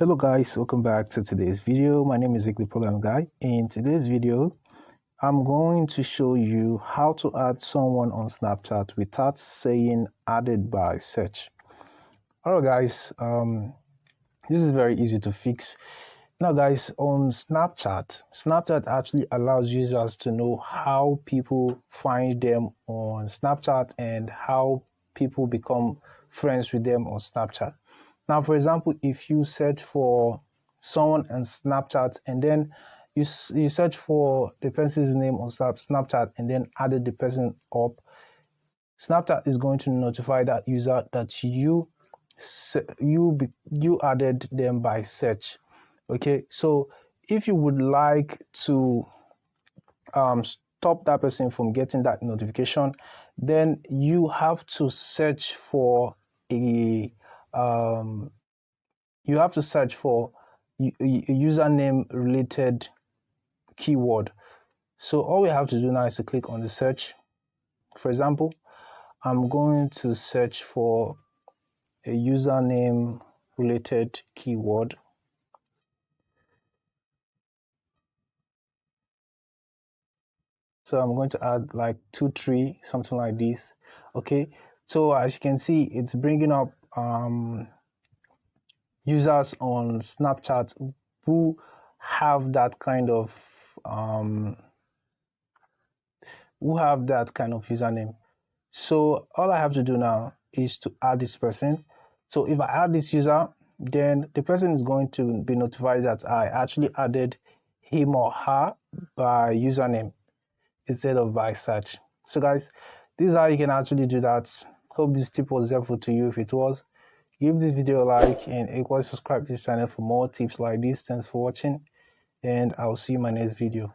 Hello guys, welcome back to today's video. My name is Zik the Problem Guy. In today's video, I'm going to show you how to add someone on Snapchat without saying added by search. Alright guys, this is very easy to fix. Now guys, on Snapchat actually allows users to know how people find them on Snapchat and how people become friends with them on Snapchat. Now, for example, if you search for someone on Snapchat and then you search for the person's name on Snapchat and then added the person up, Snapchat is going to notify that user that you added them by search. Okay, so if you would like to stop that person from getting that notification, then you have to search for a username related keyword. So all we have to do now is to click on the search. For example, I'm going to search for a username related keyword. So I'm going to add like 2, 3, something like this. Okay, so as you can see, it's bringing up users on Snapchat who have that kind of username. So all I have to do now is to add this person. So if I add this user, then the person is going to be notified that I actually added him or her by username instead of by search. So guys, this is how you can actually do that. Hope this tip was helpful to you. If it was, give this video a like and equally subscribe to this channel for more tips like this. Thanks for watching, and I'll see you in my next video.